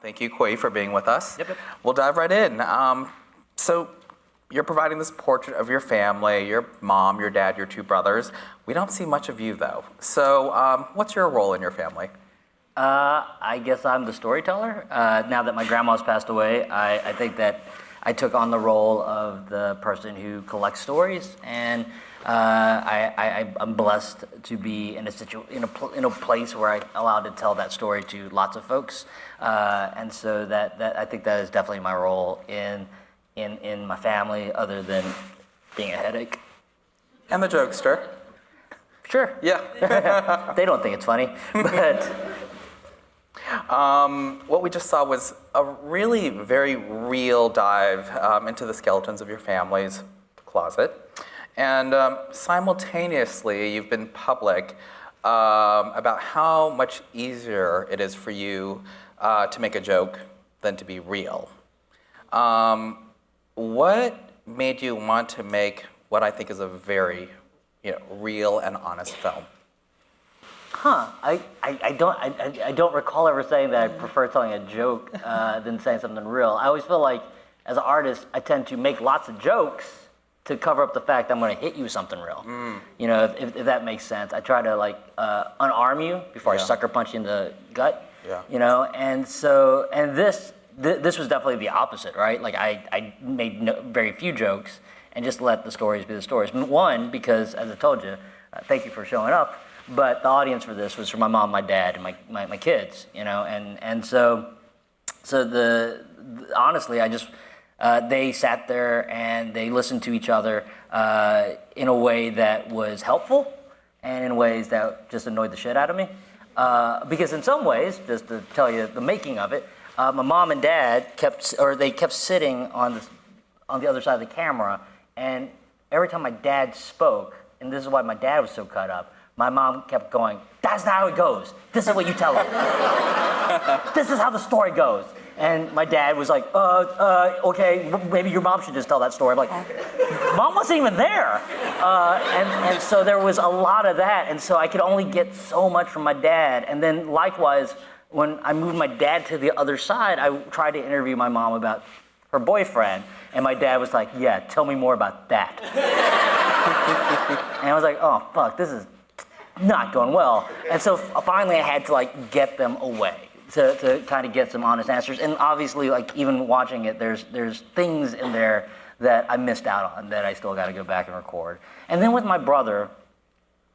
Thank you, Koi, for being with us. Yep. We'll dive right in. So you're providing this portrait of your family, your mom, your dad, your two brothers. We don't see much of you, though. So what's your role in your family? I guess I'm the storyteller. Now that my grandma's passed away, I think that I took on the role of the person who collects stories, and I'm blessed to be in a place where I'm allowed to tell that story to lots of folks, and so that I think that is definitely my role in my family, other than being a headache. And the jokester. Sure. Yeah. They don't think it's funny, but. What we just saw was a really very real dive into the skeletons of your family's closet. And simultaneously, you've been public about how much easier it is for you to make a joke than to be real. What made you want to make what I think is a very real and honest film? I don't recall ever saying that I prefer telling a joke than saying something real. I always feel like, as an artist, I tend to make lots of jokes to cover up the fact that I'm going to hit you with something real. If that makes sense. I try to unarm you before I sucker punch you in the gut. Yeah. And this was definitely the opposite, right? Like I made very few jokes and just let the stories be the stories. One, because as I told you, thank you for showing up. But the audience for this was for my mom, my dad, and my kids, and so honestly, I just they sat there and they listened to each other in a way that was helpful and in ways that just annoyed the shit out of me. Because in some ways, just to tell you the making of it, my mom and dad kept sitting on the other side of the camera, and every time my dad spoke, and this is why my dad was so cut up. My mom kept going, "That's not how it goes. This is what you tell them. This is how the story goes." And my dad was like, okay, maybe your mom should just tell that story. I'm like, Mom wasn't even there. And so there was a lot of that. And so I could only get so much from my dad. And then likewise, when I moved my dad to the other side, I tried to interview my mom about her boyfriend. And my dad was like, "Yeah, tell me more about that." And I was like, oh, fuck, this is not going well. And so finally I had to get them away to kind of get some honest answers. And obviously, even watching it, there's things in there that I missed out on that I still got to go back and record. And then with my brother,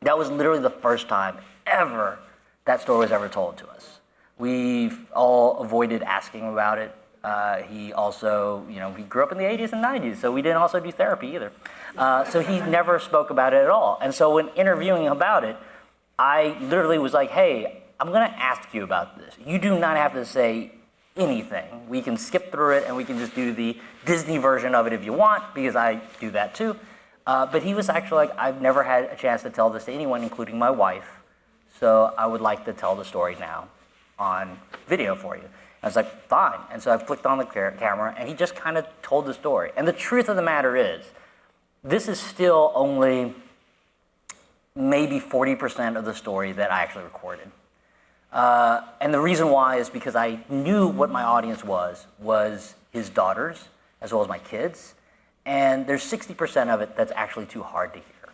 that was literally the first time ever that story was ever told to us. We've all avoided asking about it. He also, he grew up in the 80s and 90s, so we didn't also do therapy either. So he never spoke about it at all. And so when interviewing him about it, I literally was like, "Hey, I'm going to ask you about this. You do not have to say anything. We can skip through it and we can just do the Disney version of it if you want, because I do that too." But he was actually like, "I've never had a chance to tell this to anyone, including my wife. So I would like to tell the story now on video for you." I was like, "Fine." And so I flicked on the camera and he just kind of told the story. And the truth of the matter is, this is still only maybe 40% of the story that I actually recorded. And the reason why is because I knew what my audience was his daughters, as well as my kids. And there's 60% of it that's actually too hard to hear.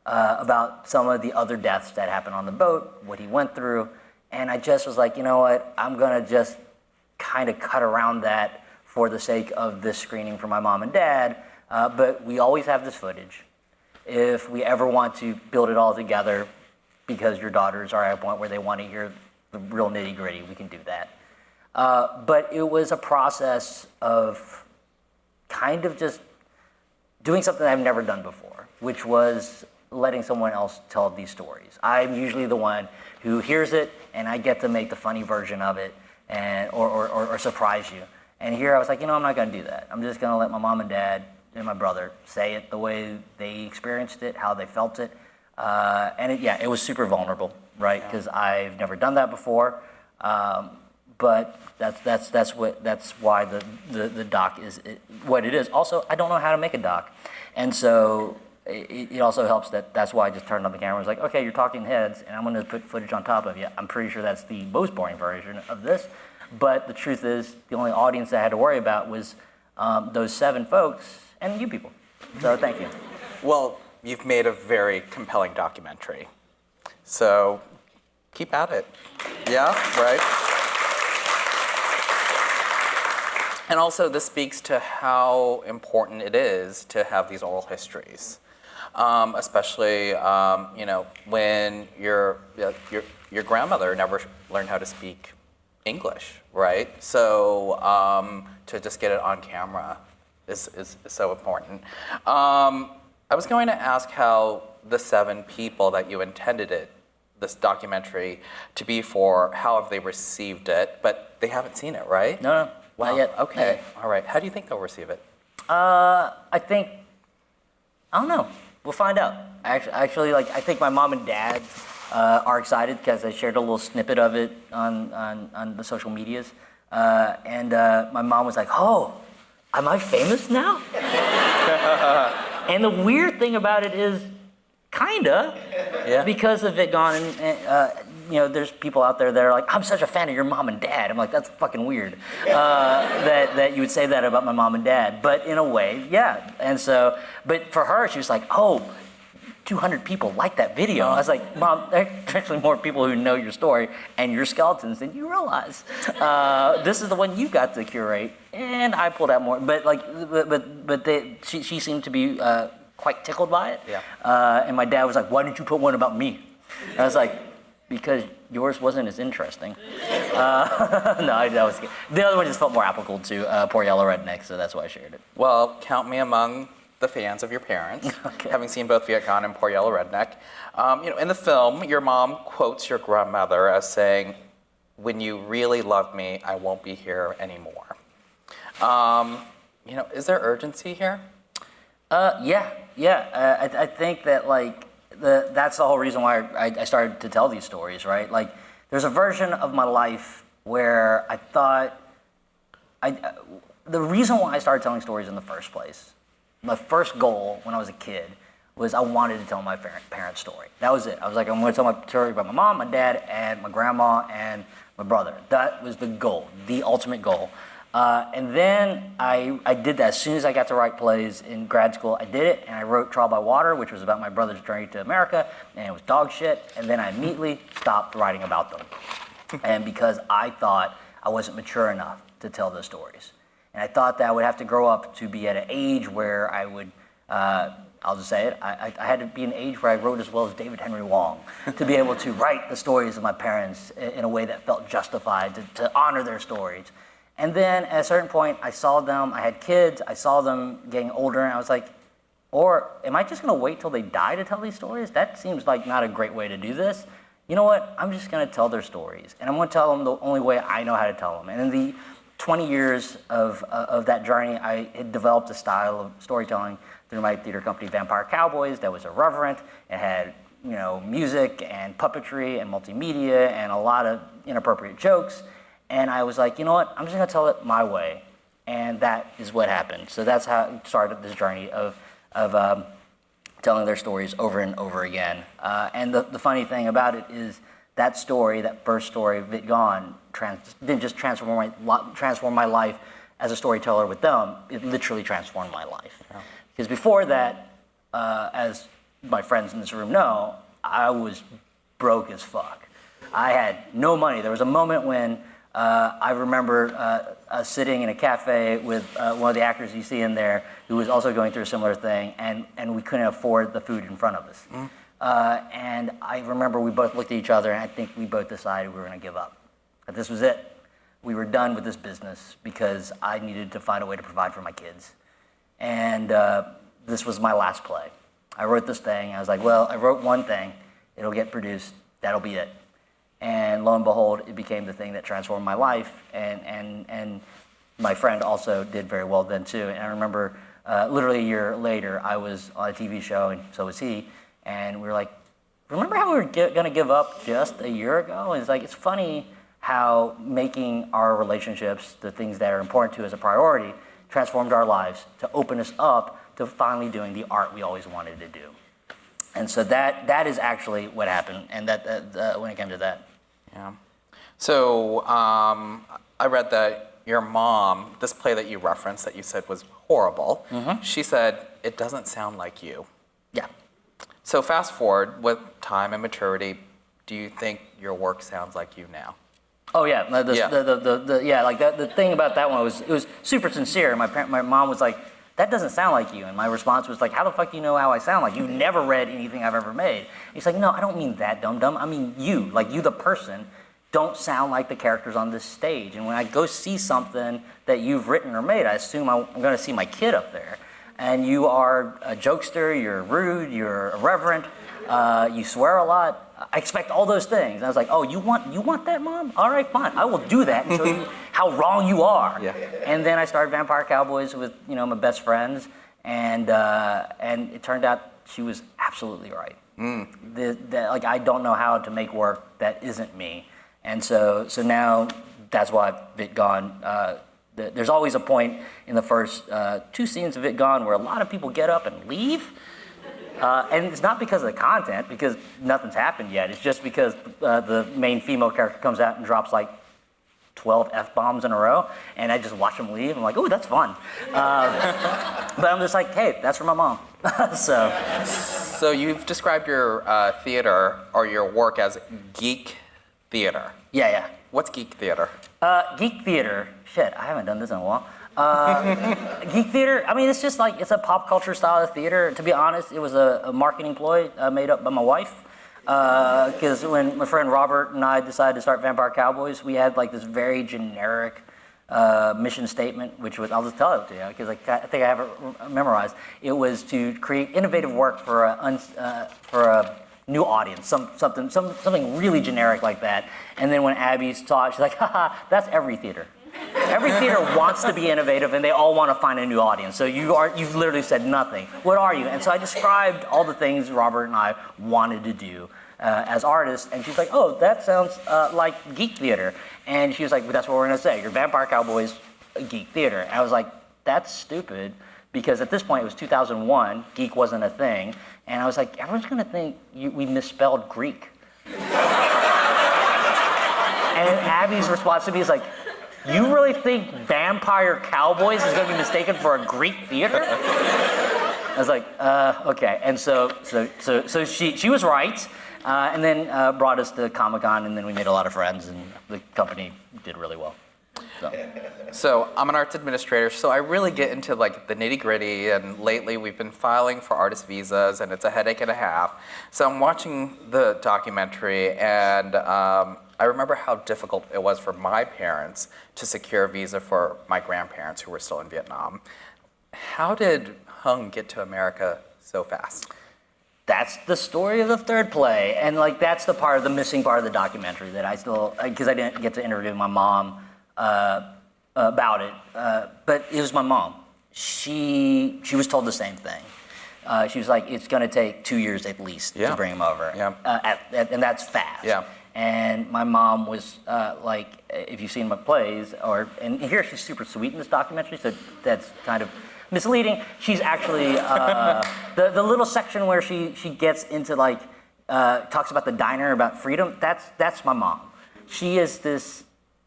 About some of the other deaths that happened on the boat, what he went through. And I just was like, you know what, I'm gonna just kind of cut around that for the sake of this screening for my mom and dad. But we always have this footage. If we ever want to build it all together, because your daughters are at a point where they want to hear the real nitty gritty, we can do that. But it was a process of kind of just doing something I've never done before, which was letting someone else tell these stories. I'm usually the one who hears it, and I get to make the funny version of it, and or surprise you. And here I was like, I'm not going to do that. I'm just going to let my mom and dad and my brother say it the way they experienced it, how they felt it. And it was super vulnerable, right? Because I've never done that before. But that's why the doc is what it is. Also, I don't know how to make a doc, and so it also helps that's why I just turned on the camera. I was like, okay, you're talking heads, and I'm going to put footage on top of you. I'm pretty sure that's the most boring version of this, But the truth is, the only audience I had to worry about was those 7 folks and you people. So thank you. Well, you've made a very compelling documentary. So keep at it. Yeah, right? And also, this speaks to how important it is to have these oral histories, especially when your grandmother never learned how to speak English, right? So to just get it on camera is so important. I was going to ask how the 7 people that you intended this documentary to be for, how have they received it? But they haven't seen it, right? No, Wow. not yet. Okay. Not yet. All right. How do you think they'll receive it? I don't know. We'll find out. Actually, I think my mom and dad are excited because I shared a little snippet of it on the social medias. And my mom was like, "Oh, am I famous now?" And the weird thing about it is, kinda, because of Vietgone, and there's people out there that are like, "I'm such a fan of your mom and dad." I'm like, that's fucking weird that you would say that about my mom and dad. But in a way, yeah. And so, but for her, she was like, "Oh, 200 people like that video." I was like, "Mom, there's actually more people who know your story and your skeletons than you realize. This is the one you got to curate." And I pulled out more, but she seemed to be quite tickled by it. Yeah. And my dad was like, "Why didn't you put one about me?" And I was like, "Because yours wasn't as interesting." No, that was good. The other one just felt more applicable to Poor Yellow Redneck, so that's why I shared it. Well, count me among the fans of your parents, Okay. having seen both Vietgone and Poor Yellow Redneck. In the film, your mom quotes your grandmother as saying, "When you really love me, I won't be here anymore." Is there urgency here? Yeah. I think that that's the whole reason why I started to tell these stories, right? There's a version of my life where I thought the reason why I started telling stories in the first place, my first goal when I was a kid was I wanted to tell my parents' story. That was it. I was like, I'm going to tell my story about my mom, my dad, and my grandma, and my brother. That was the goal, the ultimate goal. And then I did that as soon as I got to write plays in grad school. I did it, and I wrote Trial by Water, which was about my brother's journey to America, and it was dog shit. And then I immediately stopped writing about them. And because I thought I wasn't mature enough to tell those stories. And I thought that I would have to grow up to be at an age where I would, I'll just say it, I had to be an age where I wrote as well as David Henry Wong to be able to write the stories of my parents in a way that felt justified, to honor their stories. And then at a certain point, I saw them, I had kids, I saw them getting older, and I was like, or am I just gonna wait till they die to tell these stories? That seems like not a great way to do this. You know what, I'm just gonna tell their stories. And I'm gonna tell them the only way I know how to tell them. And in the 20 years of that journey, I had developed a style of storytelling through my theater company, Vampire Cowboys, that was irreverent. It had music and puppetry and multimedia and a lot of inappropriate jokes. And I was like, you know what, I'm just gonna tell it my way. And that is what happened. So that's how it started this journey of telling their stories over and over again. And the funny thing about it is that story, that first story, Vietgone, didn't just transform my life as a storyteller with them, it literally transformed my life. Yeah. Because before that, as my friends in this room know, I was broke as fuck. I had no money. There was a moment when I remember sitting in a cafe with one of the actors you see in there who was also going through a similar thing, and we couldn't afford the food in front of us. Mm. And I remember we both looked at each other, and I think we both decided we were going to give up. That this was it. We were done with this business because I needed to find a way to provide for my kids. And this was my last play. I wrote this thing. I was like, well, I wrote one thing. It'll get produced. That'll be it. And lo and behold, it became the thing that transformed my life. And my friend also did very well then too. And I remember literally a year later, I was on a TV show, and so was he. And we were like, remember how we were going to give up just a year ago? And it's like, it's funny how making our relationships, the things that are important to us, a priority, transformed our lives to open us up to finally doing the art we always wanted to do. And so that is actually what happened, and that when it came to that. Yeah. So I I read that your mom, this play that you referenced that you said was horrible, she said, it doesn't sound like you. Yeah. So fast forward with time and maturity, do you think your work sounds like you now? Oh yeah, the thing about that one was it was super sincere. My mom was like, that doesn't sound like you, and my response was like, how the fuck do you know how I sound like? You never read anything I've ever made. He's like, no, I don't mean that, dumb. I mean you, like you the person, don't sound like the characters on this stage. And when I go see something that you've written or made, I assume I'm going to see my kid up there. And you are a jokester, you're rude, you're irreverent, you swear a lot. I expect all those things. And I was like, oh, you want that, Mom? All right, fine. I will do that and show you how wrong you are. Yeah. And then I started Vampire Cowboys with my best friends, and it turned out she was absolutely right. Like I don't know how to make work that isn't me, and so now that's why Vietgone. There's always a point in the first 2 scenes of Vietgone where a lot of people get up and leave. And it's not because of the content, because nothing's happened yet. It's just because the main female character comes out and drops like 12 F-bombs in a row, and I just watch them leave. I'm like, ooh, that's fun. But I'm just like, hey, that's for my mom. So you've described your theater or your work as geek theater. Yeah. What's geek theater? Geek theater, shit, I haven't done this in a while. Geek theater, I mean, it's just like, it's a pop culture style of theater. To be honest, it was a marketing ploy made up by my wife. Because when my friend Robert and I decided to start Vampire Cowboys, we had like this very generic mission statement, which was, I'll just tell it to you, because I think I have it memorized. It was to create innovative work for a new audience, something really generic like that. And then when Abby saw it, she's like, haha, that's every theater. Every theater wants to be innovative, and they all want to find a new audience. So you've literally said nothing. What are you? And so I described all the things Robert and I wanted to do as artists, and she's like, oh, that sounds like geek theater. And she was like, well, that's what we're going to say. You're Vampire Cowboys, geek theater. And I was like, that's stupid, because at this point it was 2001, geek wasn't a thing, and I was like, everyone's going to think we misspelled Greek. And Abby's response to me is like, you really think Vampire Cowboys is going to be mistaken for a Greek theater? I was like, okay. And so she was right, and then brought us to Comic-Con, and then we made a lot of friends, and the company did really well. So I'm an arts administrator, so I really get into like the nitty-gritty, and lately we've been filing for artist visas, and it's a headache and a half. So I'm watching the documentary, and I remember how difficult it was for my parents to secure a visa for my grandparents who were still in Vietnam. How did Hung get to America so fast? That's the story of the third play, and like that's the missing part of the documentary that I still, because I didn't get to interview my mom about it, but it was my mom. She was told the same thing. She was like, it's going to take 2 years at least to bring him over, and that's fast. Yeah. And my mom was like, if you've seen my plays, and here she's super sweet in this documentary, so that's kind of misleading. She's actually the little section where she gets into like talks about the diner, about freedom. That's my mom. She is this.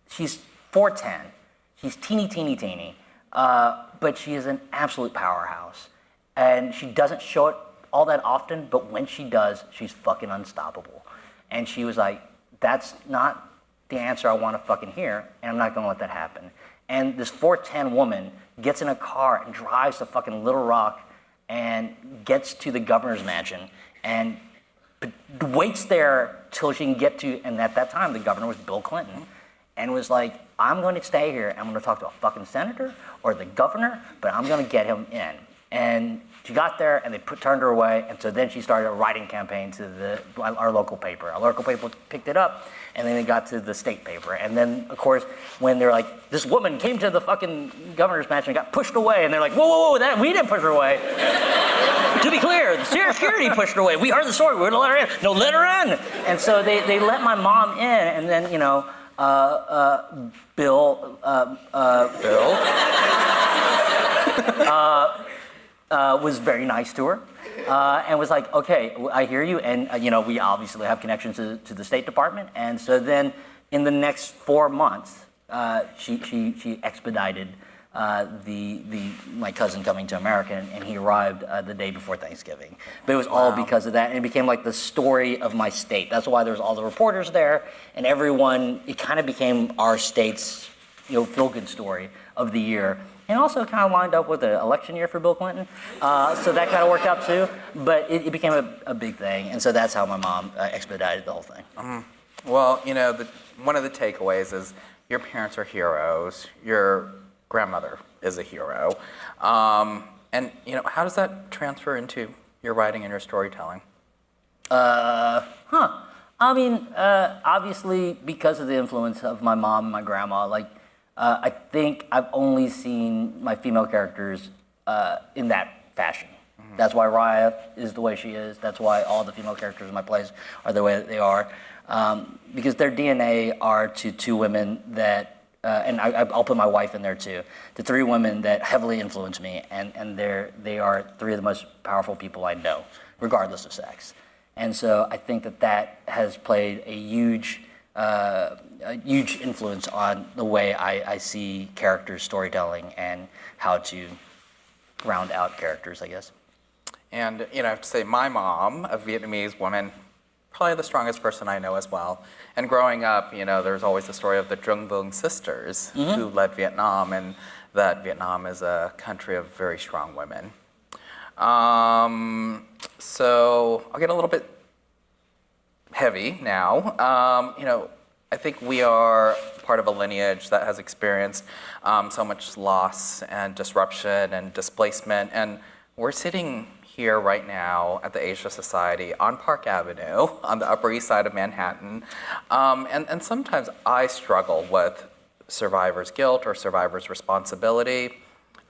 She's 4'10". She's teeny, but she is an absolute powerhouse, and she doesn't show it all that often. But when she does, she's fucking unstoppable. And she was like, that's not the answer I want to fucking hear, and I'm not going to let that happen. And this 4'10" woman gets in a car and drives to fucking Little Rock and gets to the governor's mansion and waits there till she can get to, and at that time the governor was Bill Clinton, and was like, I'm going to stay here, I'm going to talk to a fucking senator or the governor, but I'm going to get him in. And she got there, and they turned her away, and so then she started a writing campaign to our local paper. Our local paper picked it up, and then it got to the state paper. And then, of course, when they're like, this woman came to the fucking governor's mansion and got pushed away, and they're like, whoa, we didn't push her away. To be clear, the security pushed her away. We heard the story, we were gonna let her in. No, let her in. And so they let my mom in, and then, Bill was very nice to her, and was like, okay, I hear you, and we obviously have connections to the State Department, and so then in the next 4 months, she expedited my cousin coming to America, and he arrived the day before Thanksgiving. But it was all because of that, and it became like the story of my state. That's why there's all the reporters there, and everyone. It kind of became our state's, feel-good story of the year. And also kind of lined up with the election year for Bill Clinton. So that kind of worked out too. But it became a big thing. And so that's how my mom expedited the whole thing. Well, one of the takeaways is your parents are heroes. Your grandmother is a hero. And, how does that transfer into your writing and your storytelling? I mean, obviously, because of the influence of my mom and my grandma, I think I've only seen my female characters in that fashion. Mm-hmm. That's why Raya is the way she is. That's why all the female characters in my plays are the way that they are. Because their DNA are to two women that, and I'll put my wife in there too, to three women that heavily influenced me, and they are three of the most powerful people I know, regardless of sex. And so I think that has played a huge influence on the way I see characters, storytelling, and how to round out characters, I guess. And, I have to say, my mom, a Vietnamese woman, probably the strongest person I know as well. And growing up, there's always the story of the Trung Vuong sisters who led Vietnam, and that Vietnam is a country of very strong women. So I'll get a little bit heavy now. I think we are part of a lineage that has experienced so much loss and disruption and displacement. And we're sitting here right now at the Asia Society on Park Avenue on the Upper East Side of Manhattan. And sometimes I struggle with survivor's guilt or survivor's responsibility.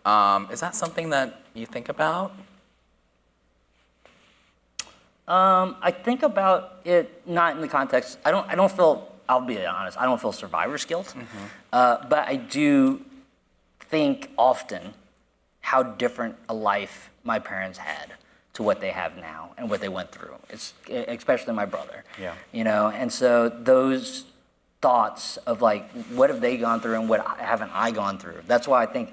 Is that something that you think about? I think about it not in the context. I don't feel. I'll be honest. I don't feel survivor's guilt, but I do think often how different a life my parents had to what they have now and what they went through. It's especially my brother. Yeah. And so those thoughts of what have they gone through and what haven't I gone through? That's why I think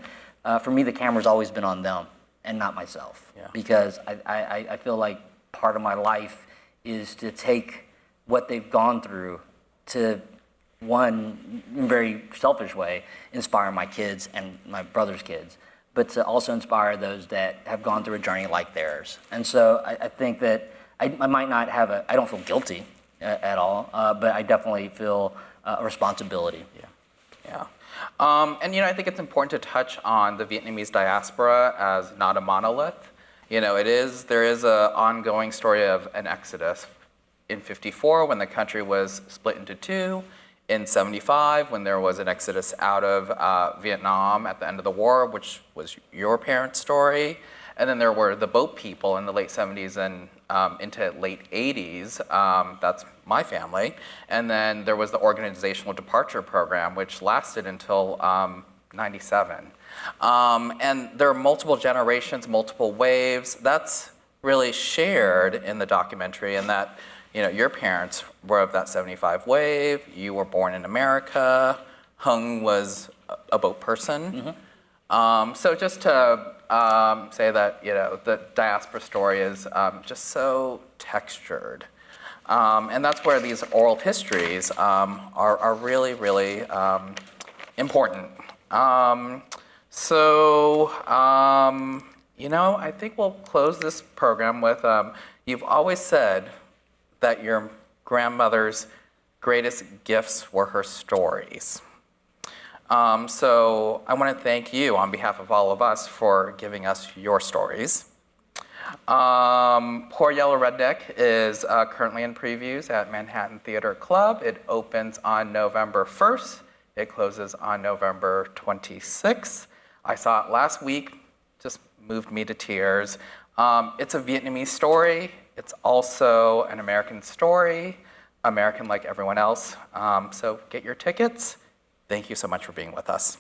for me the camera's always been on them and not myself. Yeah. Because I feel like part of my life is to take what they've gone through to, one, in a very selfish way, inspire my kids and my brother's kids, but to also inspire those that have gone through a journey like theirs. And so I think that I might not have I don't feel guilty at all, but I definitely feel a responsibility. Yeah. And I think it's important to touch on the Vietnamese diaspora as not a monolith. There is an ongoing story of an exodus in 54 when the country was split into two, in 75 when there was an exodus out of Vietnam at the end of the war, which was your parents' story, and then there were the boat people in the late 70s and into late 80s, that's my family, and then there was the organizational departure program, which lasted until 97. And there are multiple generations, multiple waves. That's really shared in the documentary, in that your parents were of that 75 wave. You were born in America. Hung was a boat person. So just to say that the diaspora story is just so textured, and that's where these oral histories are really, really important. So, I think we'll close this program with, you've always said that your grandmother's greatest gifts were her stories. So I want to thank you on behalf of all of us for giving us your stories. Poor Yellow Redneck is currently in previews at Manhattan Theater Club. It opens on November 1st. It closes on November 26th. I saw it last week, just moved me to tears. It's a Vietnamese story. It's also an American story, American like everyone else. So get your tickets. Thank you so much for being with us.